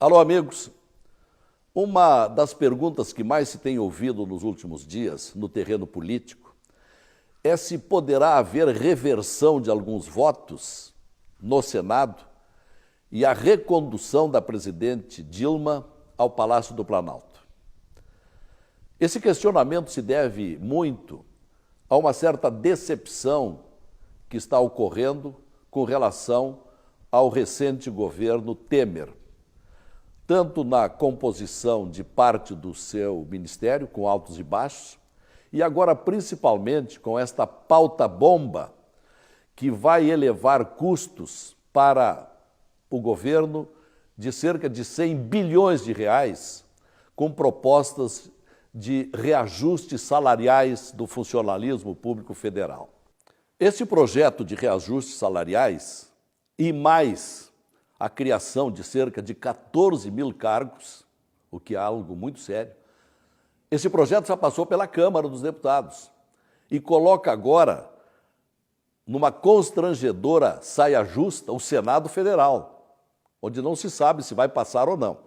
Alô, amigos. Uma das perguntas que mais se tem ouvido nos últimos dias no terreno político é se poderá haver reversão de alguns votos no Senado e a recondução da presidente Dilma ao Palácio do Planalto. Esse questionamento se deve muito a uma certa decepção que está ocorrendo com relação ao recente governo Temer, tanto na composição de parte do seu ministério, com altos e baixos, e agora principalmente com esta pauta-bomba que vai elevar custos para o governo de cerca de 100 bilhões de reais, com propostas de reajustes salariais do funcionalismo público federal. Esse projeto de reajustes salariais e mais a criação de cerca de 14 mil cargos, o que é algo muito sério, esse projeto já passou pela Câmara dos Deputados e coloca agora numa constrangedora saia justa o Senado Federal, onde não se sabe se vai passar ou não.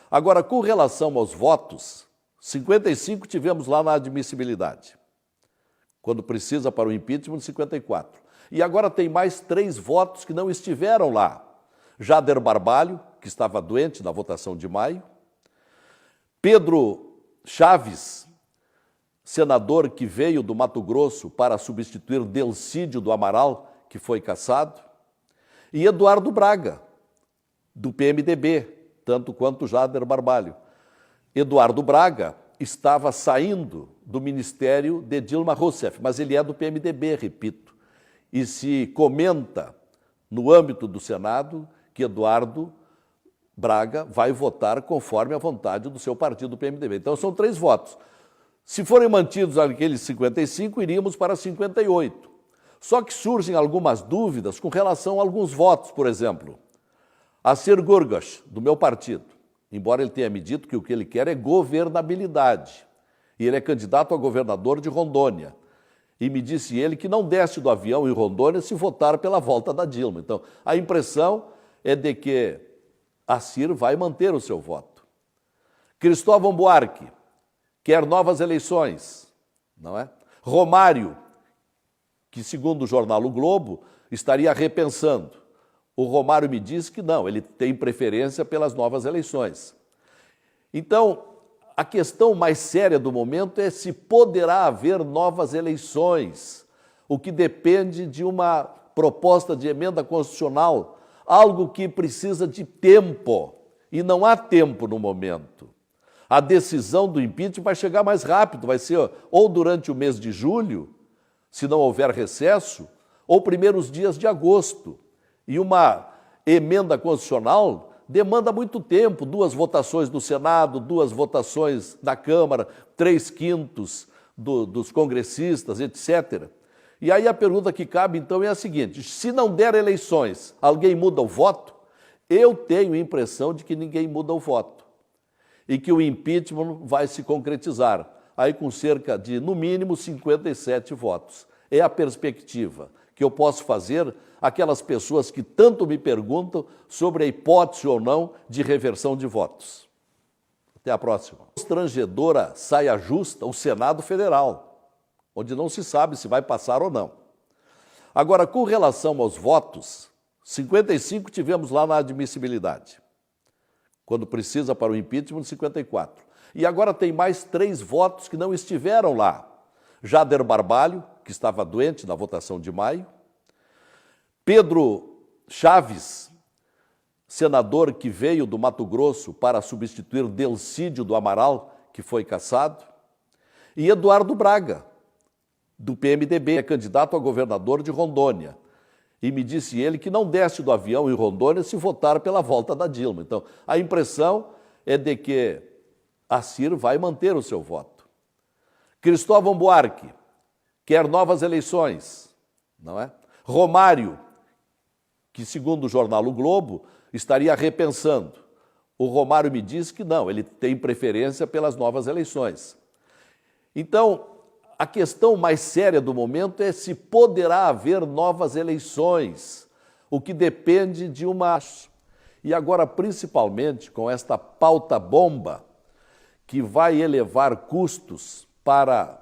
Agora, com relação aos votos, 55 tivemos lá na admissibilidade, quando precisa para o impeachment, 54. E agora tem mais 3 votos que não estiveram lá. Jader Barbalho, que estava doente na votação de maio, Pedro Chaves, senador que veio do Mato Grosso para substituir Delcídio do Amaral, que foi cassado, e Eduardo Braga, do PMDB, tanto quanto Jader Barbalho. Eduardo Braga estava saindo do ministério de Dilma Rousseff, mas ele é do PMDB, repito, e se comenta no âmbito do Senado que Eduardo Braga vai votar conforme a vontade do seu partido, PMDB. Então são 3 votos. Se forem mantidos aqueles 55, iríamos para 58. Só que surgem algumas dúvidas com relação a alguns votos, por exemplo. Assir Gurgash, do meu partido, embora ele tenha me dito que o que ele quer é governabilidade, e ele é candidato a governador de Rondônia. E me disse ele que não desce do avião em Rondônia se votar pela volta da Dilma. Então, a impressão é de que Assir vai manter o seu voto. Cristóvão Buarque quer novas eleições, não é? Romário, que segundo o jornal O Globo, estaria repensando. O Romário me disse que não, ele tem preferência pelas novas eleições. Então, a questão mais séria do momento é se poderá haver novas eleições, o que depende de uma proposta de emenda constitucional, algo que precisa de tempo, e não há tempo no momento. A decisão do impeachment vai chegar mais rápido, vai ser ou durante o mês de julho, se não houver recesso, ou primeiros dias de agosto. E uma emenda constitucional demanda muito tempo, 2 votações no Senado, 2 votações na Câmara, 3/5 dos congressistas, etc. E aí a pergunta que cabe, então, é a seguinte: se não der eleições, alguém muda o voto? Eu tenho a impressão de que ninguém muda o voto e que o impeachment vai se concretizar, aí com cerca de, no mínimo, 57 votos. É a perspectiva que eu posso fazer àquelas pessoas que tanto me perguntam sobre a hipótese ou não de reversão de votos. Até a próxima. Constrangedora saia justa o Senado Federal, onde não se sabe se vai passar ou não. Agora, com relação aos votos, 55 tivemos lá na admissibilidade, quando precisa para o impeachment, 54. E agora tem mais 3 votos que não estiveram lá. Jader Barbalho, que estava doente na votação de maio, Pedro Chaves, senador que veio do Mato Grosso para substituir Delcídio do Amaral, que foi cassado, e Eduardo Braga, do PMDB, é candidato a governador de Rondônia. E me disse ele que não desce do avião em Rondônia se votar pela volta da Dilma. Então, a impressão é de que Assir vai manter o seu voto. Cristóvão Buarque quer novas eleições, não é? Romário, que segundo o jornal O Globo, estaria repensando. O Romário me disse que não, ele tem preferência pelas novas eleições. Então, a questão mais séria do momento é se poderá haver novas eleições, o que depende de uma... e agora principalmente com esta pauta-bomba que vai elevar custos para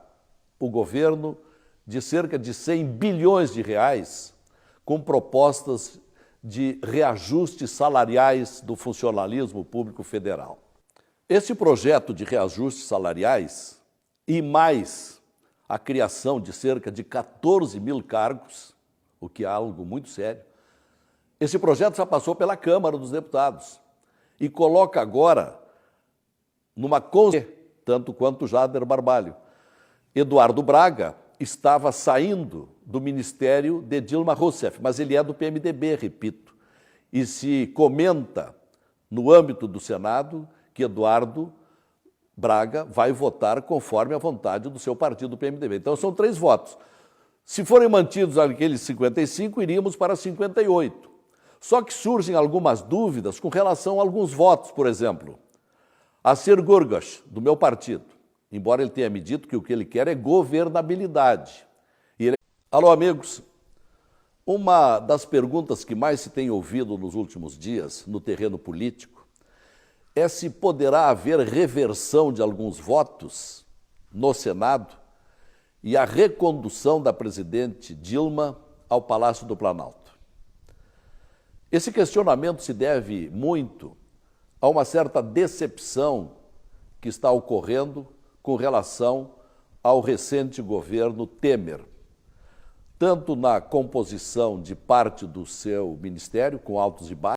o governo de cerca de 100 bilhões de reais, com propostas de reajustes salariais do funcionalismo público federal. Esse projeto de reajustes salariais e mais a criação de cerca de 14 mil cargos, o que é algo muito sério, esse projeto já passou pela Câmara dos Deputados e coloca agora numa tanto quanto Jader Barbalho. Eduardo Braga estava saindo do ministério de Dilma Rousseff, mas ele é do PMDB, repito, e se comenta no âmbito do Senado que Eduardo Braga vai votar conforme a vontade do seu partido, do PMDB. Então são 3 votos. Se forem mantidos aqueles 55, iríamos para 58. Só que surgem algumas dúvidas com relação a alguns votos, por exemplo. Acer Gurgas, do meu partido, embora ele tenha me dito que o que ele quer é governabilidade. Alô, amigos, uma das perguntas que mais se tem ouvido nos últimos dias no terreno político é se poderá haver reversão de alguns votos no Senado e a recondução da presidente Dilma ao Palácio do Planalto. Esse questionamento se deve muito a uma certa decepção que está ocorrendo com relação ao recente governo Temer, tanto na composição de parte do seu ministério, com altos e baixos,